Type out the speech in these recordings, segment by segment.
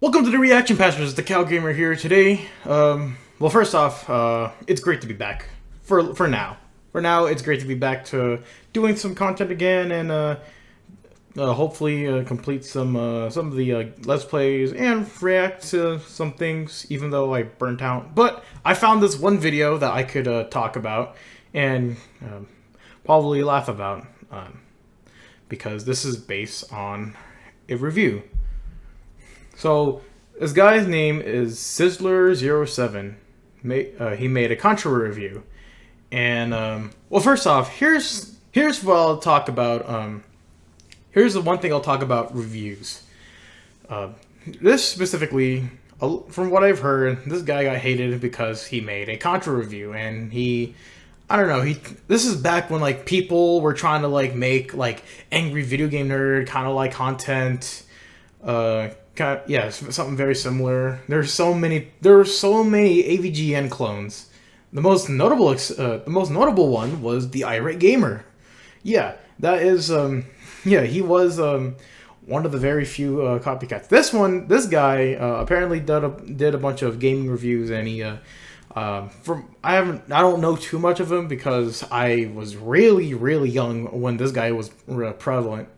Welcome to the Reaction Passengers. The Cow Gamer here today. Well, first off, it's great to be back. For now. For now, it's great to be back to doing some content again and hopefully complete some of the Let's Plays and react to some things, even though I burnt out. But I found this one video that I could talk about and probably laugh about because this is based on a review. So, this guy's name is Sizzler07. He made a Contra review. And, well, first off, here's what I'll talk about. Here's the one thing I'll talk about reviews. This specifically, from what I've heard, this guy got hated because he made a Contra review. And I don't know, this is back when, like, people were trying to, like, make, like, angry video game nerd kind of, like, content. Yeah, something very similar. There were so many AVGN clones. The most notable one was the Irate Gamer. Yeah, that is yeah, he was one of the very few copycats. This guy apparently did a bunch of gaming reviews, and he I don't know too much of him because I was really young when this guy was prevalent.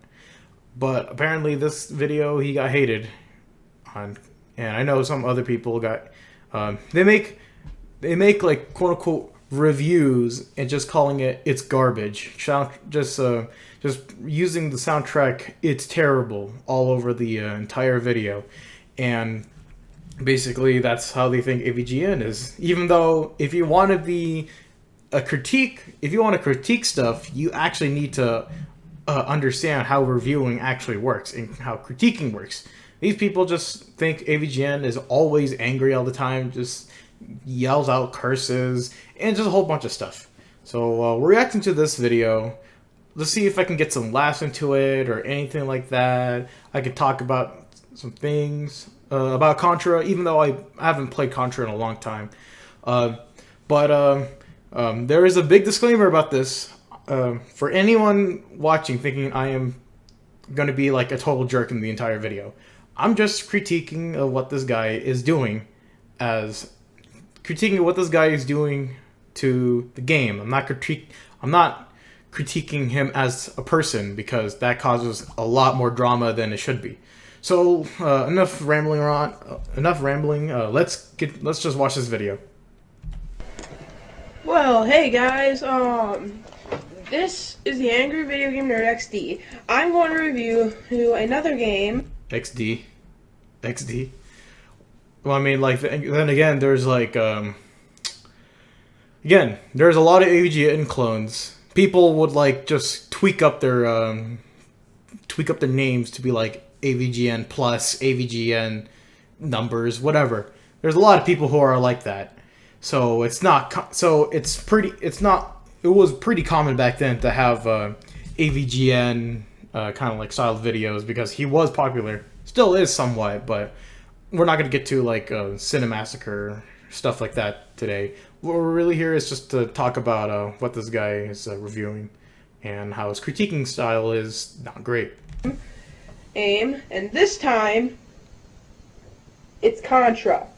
But apparently this video he got hated on, and I know some other people got they make like quote unquote reviews and just calling it's garbage. Just using the soundtrack "It's Terrible" all over the entire video, and basically that's how they think AVGN is. Even though if you want to critique stuff, you actually need to understand how reviewing actually works and how critiquing works. These people just think AVGN is always angry all the time, just yells out curses, and just a whole bunch of stuff. So we're reacting to this video. Let's see if I can get some laughs into it or anything like that. I could talk about some things about Contra, even though I haven't played Contra in a long time. But there is a big disclaimer about this. For anyone watching thinking I am going to be like a total jerk in the entire video, I'm just critiquing what this guy is doing to the game. I'm not critiquing him as a person, because that causes a lot more drama than it should be. So enough rambling. Let's just watch this video. Well, hey guys, this is the Angry Video Game Nerd XD. I'm going to review another game. XD. Well, I mean, like, then again, there's like, again, there's a lot of AVGN clones. People would like just tweak up their names to be like AVGN plus, AVGN numbers, whatever. There's a lot of people who are like that. So it was pretty common back then to have AVGN kind of like style videos, because he was popular. Still is somewhat, but we're not going to get to like Cinemassacre, stuff like that today. What we're really here is just to talk about what this guy is reviewing and how his critiquing style is not great. And this time, it's Contra.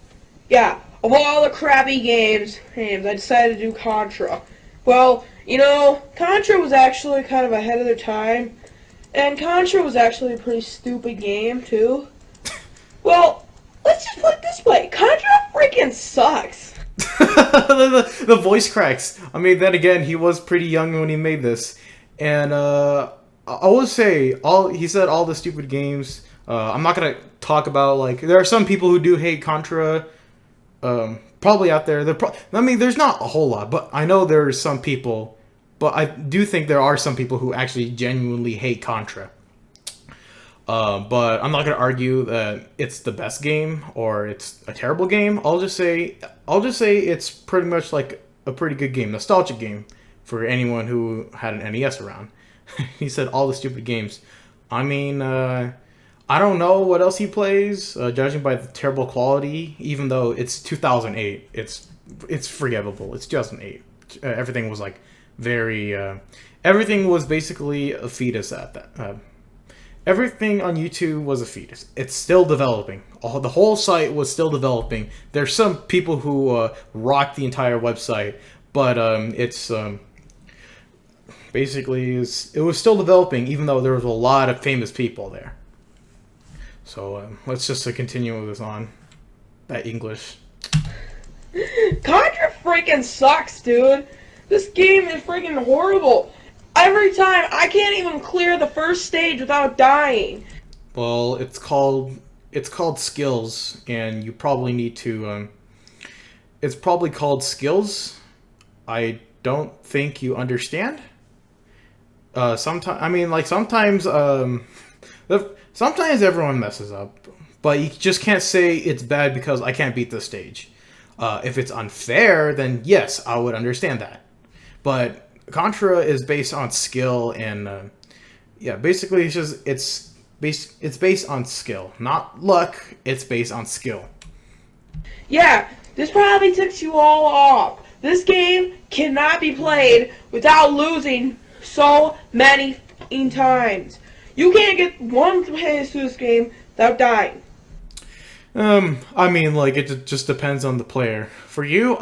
Yeah, of all the crappy games, I decided to do Contra. Well, you know, Contra was actually kind of ahead of their time, and Contra was actually a pretty stupid game, too. Well, let's just put it this way, Contra freaking sucks. the voice cracks. I mean, then again, he was pretty young when he made this, and I would say he said all the stupid games. I'm not gonna talk about, like, there are some people who do hate Contra. Probably out there. I mean, there's not a whole lot, but I know there's some people. But I do think there are some people who actually genuinely hate Contra. But I'm not gonna argue that it's the best game or it's a terrible game. I'll just say it's pretty much like a pretty good game, nostalgic game for anyone who had an NES around. He said all the stupid games. I mean, I don't know what else he plays, judging by the terrible quality. Even though it's 2008, it's forgivable. It's 2008. Everything was like very. Everything was basically a fetus at that. everything on YouTube was a fetus. It's still developing. The whole site was still developing. There's some people who rocked the entire website, but it's basically it was still developing, even though there was a lot of famous people there. So let's just continue this on. That English. Contra freaking sucks, dude. This game is freaking horrible. Every time, I can't even clear the first stage without dying. Well, it's called skills, and you probably need to. It's probably called skills. I don't think you understand. Sometimes sometimes everyone messes up, but you just can't say it's bad because I can't beat this stage. If it's unfair, then yes, I would understand that. But Contra is based on skill, and yeah, basically it's based on skill, not luck. It's based on skill. Yeah, this probably ticks you all off. This game cannot be played without losing so many times. You can't get one play through this game without dying. I mean, like, it just depends on the player. For you,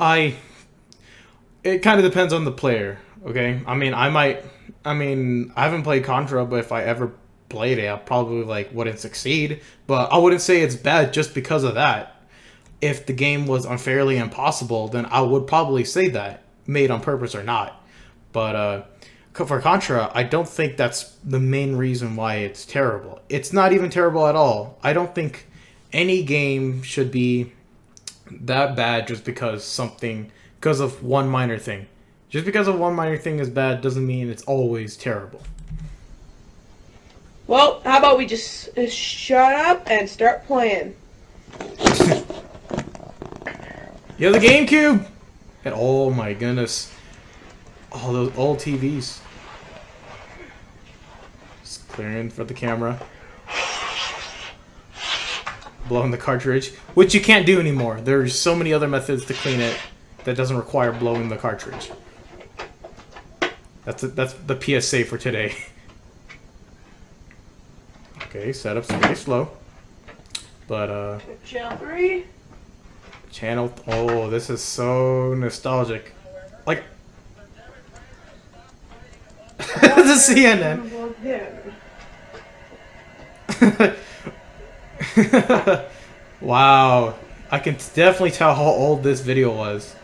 it kind of depends on the player, okay? I haven't played Contra, but if I ever played it, I probably, like, wouldn't succeed. But I wouldn't say it's bad just because of that. If the game was unfairly impossible, then I would probably say that, made on purpose or not. But, for Contra, I don't think that's the main reason why it's terrible. It's not even terrible at all. I don't think any game should be that bad just because of one minor thing. Just because of one minor thing is bad doesn't mean it's always terrible. Well, how about we just shut up and start playing? You have the GameCube! And oh my goodness. All those old TVs. Just clearing for the camera. Blowing the cartridge, which you can't do anymore. There's so many other methods to clean it that doesn't require blowing the cartridge. That's the PSA for today. Okay, setup's pretty slow. But Channel 3. Oh, this is so nostalgic. Like the CNN. Wow, I can definitely tell how old this video was.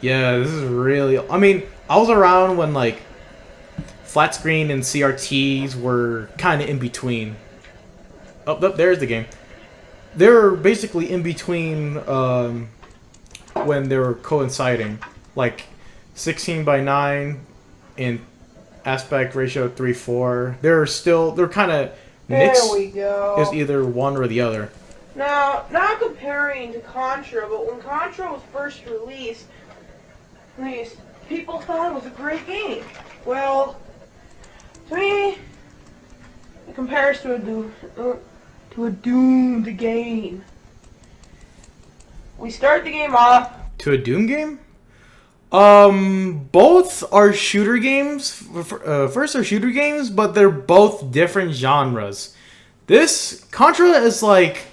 Yeah, this is really... I mean, I was around when, like, flat screen and CRTs were kind of in between. Oh, there's the game. They were basically in between when they were coinciding. Like, 16:9 in aspect ratio 3:4. They're kind of mixed. There we go. It's either one or the other. Now, not comparing to Contra, but when Contra was first released, people thought it was a great game. Well, to me, it compares to a doomed game. We start the game off. To a Doom game? Both are shooter games. First are shooter games, but they're both different genres. This Contra is like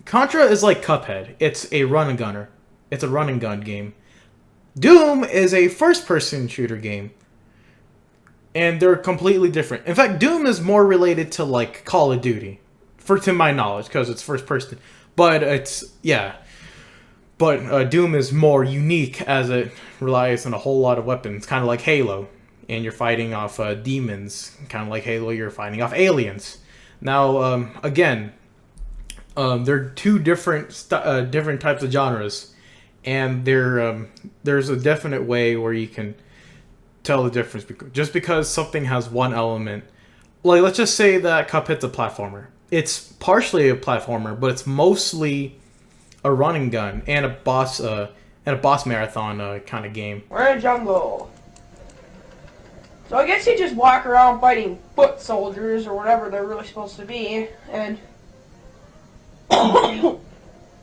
Cuphead. It's a run and gunner. It's a run and gun game. Doom is a first-person shooter game, and they're completely different. In fact, Doom is more related to like Call of Duty, to my knowledge, because it's first person. But Doom is more unique as it relies on a whole lot of weapons, kind of like Halo, and you're fighting off demons. Kind of like Halo, you're fighting off aliens. Now, again, they're two different types of genres, and there's a definite way where you can tell the difference. Just because something has one element, like let's just say that Cuphead's a platformer. It's partially a platformer, but it's mostly a running gun and a boss marathon kind of game. We're in a jungle. So I guess you just walk around fighting foot soldiers or whatever they're really supposed to be, and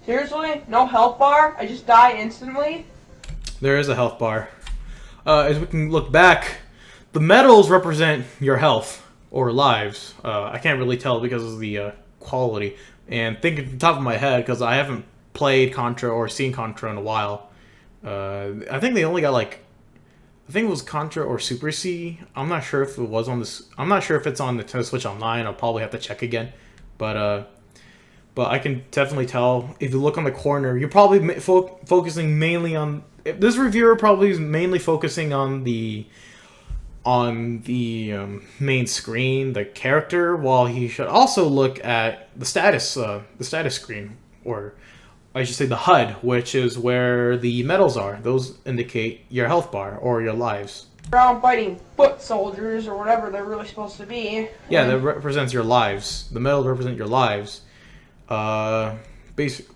seriously, no health bar? I just die instantly? There is a health bar. As we can look back, the medals represent your health. or lives. I can't really tell because of the quality. And thinking at the top of my head, because I haven't played Contra or seen Contra in a while. I think they only got like, I think it was Contra or Super C. I'm not sure if it was on this. I'm not sure if it's on the Nintendo Switch Online. I'll probably have to check again. But I can definitely tell if you look on the corner, you're probably focusing mainly on. This reviewer probably is mainly focusing on the main screen, the character, while he should also look at the status screen, or I should say the HUD, which is where the medals are. Those indicate your health bar or your lives. Around fighting foot soldiers or whatever they're really supposed to be. Yeah, that represents your lives. The medals represent your lives. Basic.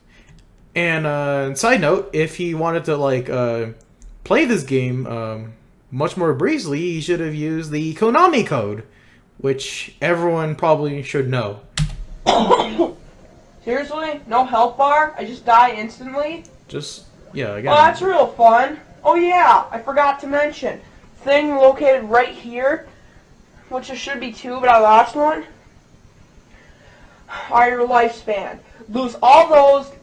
And side note, if he wanted to like play this game much more breezily, he should have used the Konami code, which everyone probably should know. Seriously? No health bar? I just die instantly? Yeah, again. Oh, that's real fun. Oh yeah, I forgot to mention. Thing located right here, which there should be two, but I lost one, are your lifespan. Lose all those,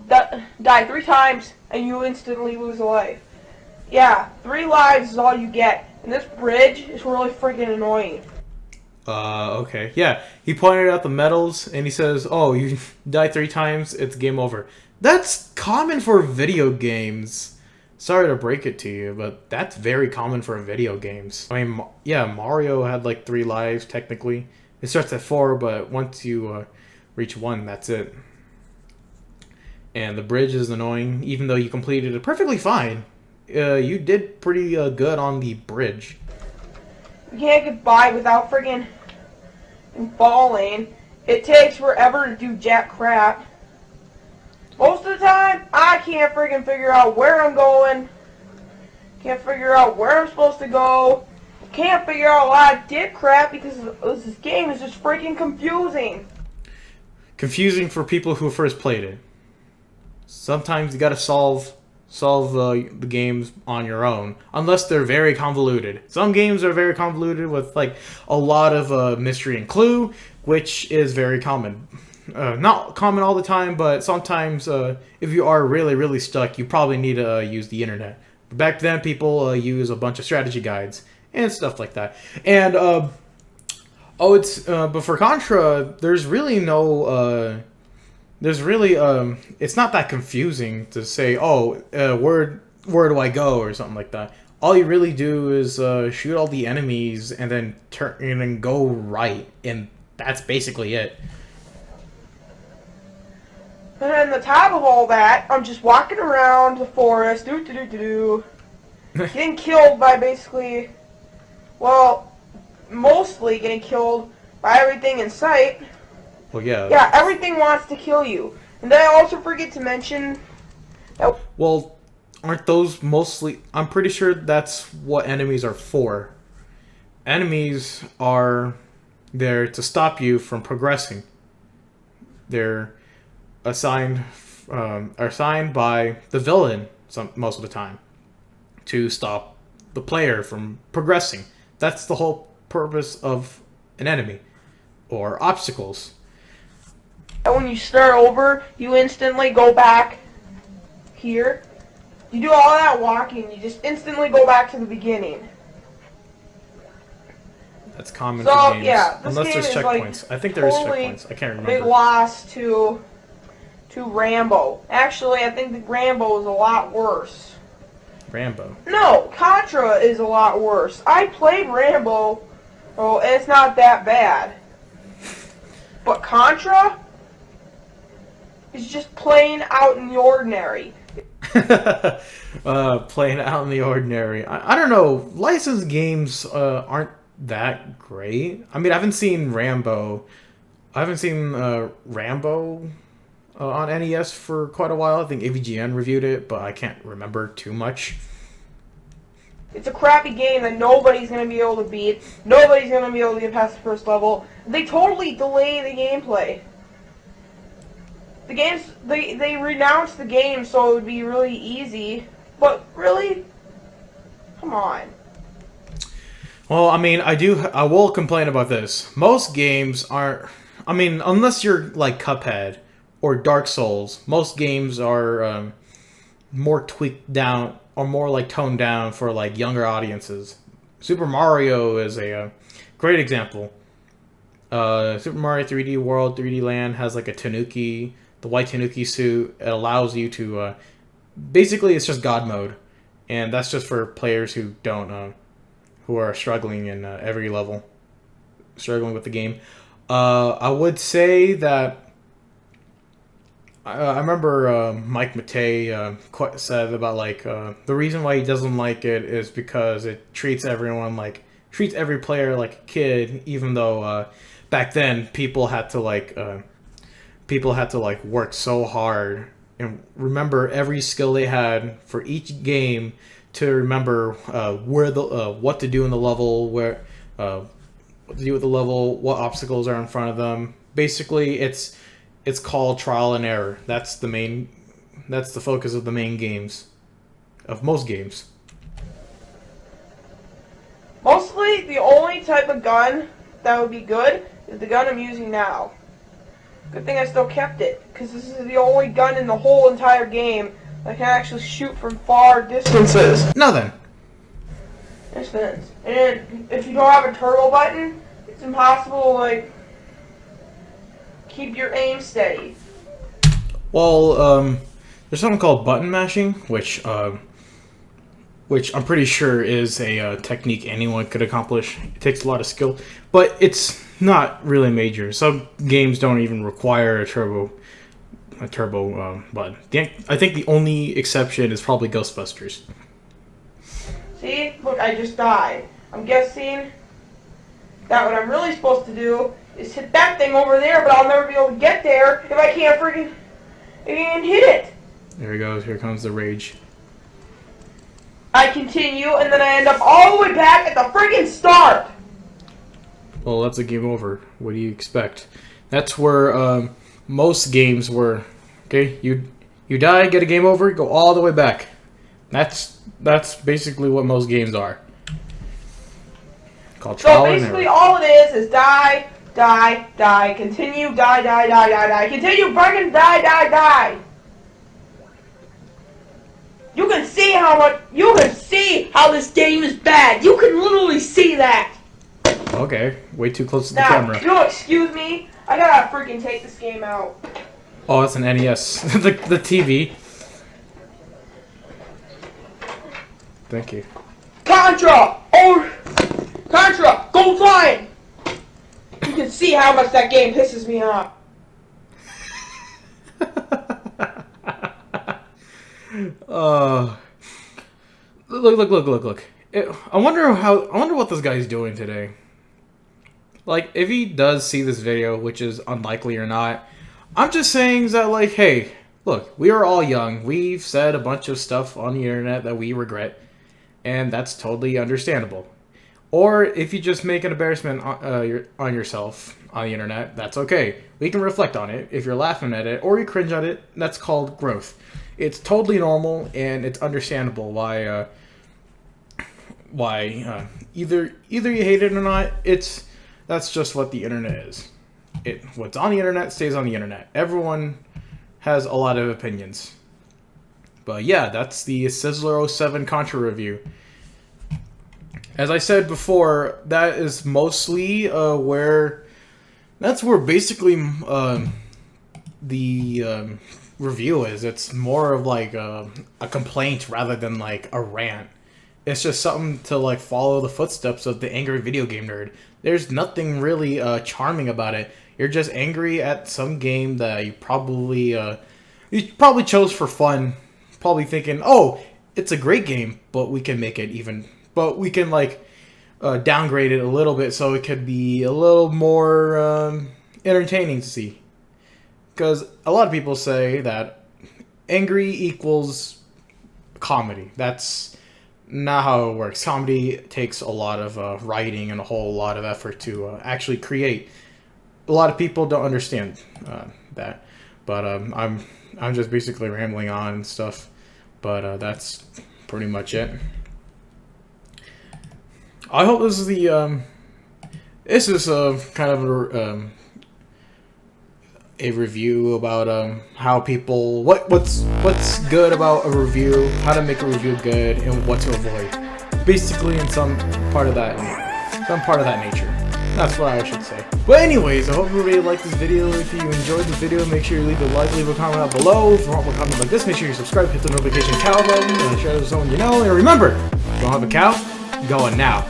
die 3 times, and you instantly lose a life. Yeah, 3 lives is all you get. And this bridge is really freaking annoying. Okay. Yeah, he pointed out the medals, and he says, oh, you die 3 times, it's game over. That's common for video games. Sorry to break it to you, but that's very common for video games. I mean, yeah, Mario had like 3 lives, technically. It starts at 4, but once you reach 1, that's it. And the bridge is annoying, even though you completed it perfectly fine. You did pretty good on the bridge. You can't get by without friggin' falling. It takes forever to do jack crap. Most of the time, I can't friggin' figure out where I'm going. Can't figure out where I'm supposed to go. Can't figure out why I did crap because this game is just freaking confusing. Confusing for people who first played it. Sometimes you gotta solve the games on your own, unless they're very convoluted. Some games are very convoluted with like a lot of mystery and clue, which is very common. Not common all the time, but sometimes if you are really, really stuck, you probably need to use the internet. Back then, people use a bunch of strategy guides and stuff like that. And but for Contra, there's really no. It's not that confusing to say, oh, where do I go or something like that. All you really do is shoot all the enemies and then turn and then go right, and that's basically it. And on the top of all that, I'm just walking around the forest, getting killed by basically, well, mostly getting killed by everything in sight. Well, yeah. Yeah, everything wants to kill you. And then I also forget to mention that... Well, aren't those mostly... I'm pretty sure that's what enemies are for. Enemies are there to stop you from progressing. They're assigned by the villain most of the time to stop the player from progressing. That's the whole purpose of an enemy or obstacles. When you start over, you instantly go back here. You do all that walking, you just instantly go back to the beginning. That's common for games. Yeah, this unless game there's is checkpoints. like I think there is totally checkpoints. I can't remember. Big loss to Rambo. Actually, I think that Rambo is a lot worse. Rambo? No, Contra is a lot worse. I played Rambo, and it's not that bad. But Contra is just plain out in the ordinary. Playing out in the ordinary. I don't know. Licensed games aren't that great. I mean, I haven't seen Rambo. I haven't seen Rambo on NES for quite a while. I think AVGN reviewed it, but I can't remember too much. It's a crappy game that nobody's going to be able to beat. Nobody's going to be able to get past the first level. They totally delay the gameplay. The games, they renounced the game so it would be really easy. But really? Come on. Well, I mean, I will complain about this. Most games aren't. I mean, unless you're like Cuphead or Dark Souls, most games are more tweaked down or more like toned down for like younger audiences. Super Mario is a great example. Super Mario 3D World, 3D Land has like a Tanuki, the white Tanuki suit. It allows you to basically it's just God mode, and that's just for players who don't who are struggling in every level, struggling with the game. I would say that I remember Mike Matei said about like the reason why he doesn't like it is because it treats every player like a kid, even though back then people had to like work so hard and remember every skill they had for each game to remember where the what to do in the level, what to do with the level, what obstacles are in front of them. Basically, it's called trial and error. That's the focus of the main games, of most games. Mostly, the only type of gun that would be good is the gun I'm using now. Good thing I still kept it, because this is the only gun in the whole entire game that can actually shoot from far distances. Now then, Distance. And if you don't have a turbo button, it's impossible to, like, keep your aim steady. well, there's something called button mashing, which I'm pretty sure is a technique anyone could accomplish. It takes a lot of skill, but it's not really major. Some games don't even require a turbo button. I think the only exception is probably Ghostbusters. See? Look, I just died. I'm guessing that what I'm really supposed to do is hit that thing over there, but I'll never be able to get there if I can't freaking hit it. There he goes. Here comes the rage. I continue, and then I end up all the way back at the freaking start. Well, that's a game over. What do you expect? That's where most games were. Okay, you die, get a game over, go all the way back. That's basically what most games are. Called trial So and basically, error. all it is die, die, die, continue, die, die, die, die, die, continue, freaking die, die, die. You can see how this game is bad. You can literally see that. Okay, way too close to the Now, camera. you'll excuse me. I gotta freaking take this game out. Oh, it's an NES. the TV. Thank you. Contra! Contra! Go flying! You can see how much that game pisses me off. Look. I wonder what this guy's doing today. Like, if he does see this video, which is unlikely or not, I'm just saying that, like, hey, look, we are all young. We've said a bunch of stuff on the internet that we regret, and that's totally understandable. Or if you just make an embarrassment on yourself on the internet, that's okay. We can reflect on it. If you're laughing at it or you cringe at it, that's called growth. It's totally normal, and it's understandable why either you hate it or not. That's just what the internet is. What's on the internet stays on the internet. Everyone has a lot of opinions. But yeah, that's the Sizzler07 Contra review. As I said before, that is mostly where basically the review is. It's more of like a complaint rather than like a rant. It's just something to like follow the footsteps of the angry video game nerd. There's nothing really charming about it. You're just angry at some game that you probably chose for fun. Probably thinking, oh, it's a great game, but we can make it even. But we can like downgrade it a little bit so it could be a little more entertaining to see. Because a lot of people say that angry equals comedy. That's not how it works. Comedy takes a lot of writing and a whole lot of effort to actually create. A lot of people don't understand that, but I'm just basically rambling on and stuff. But that's pretty much it. I hope this is the this is kind of a review about how people what's good about a review, how to make a review good, and what to avoid. Basically, in some part of that nature. That's what I should say. But anyways, I hope everybody liked this video. If you enjoyed the video, make sure you leave a like, leave a comment down below. If you want more content like this, make sure you subscribe, hit the notification bell button, and share it with someone you know. And remember, if you don't have a cow, going now.